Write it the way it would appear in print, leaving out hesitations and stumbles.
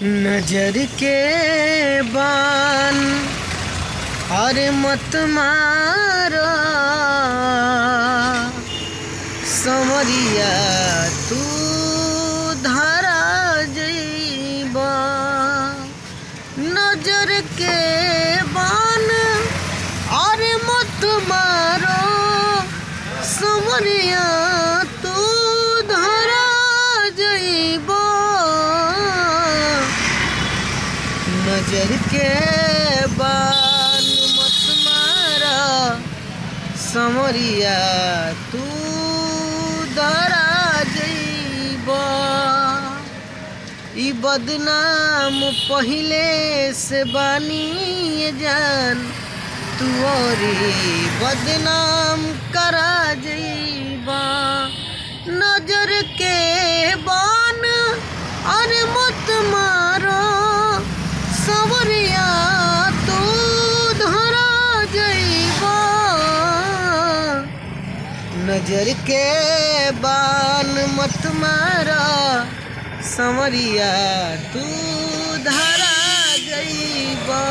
नजर के बान अरे मत मारो समरिया तू धारा जइबा। नजर के बान अरे मत मारो समरिया तू धारा जइबा। नजर के बान मत मारा समरिया तू धारा जइबा। ई बदनाम पहिले से बानी जान तू और बदनाम करा जइबा। नजर के बान अरे मत मारो समरिया तू धरा जइबा। नजर के बान मत मारा समरिया तू धरा जइबा।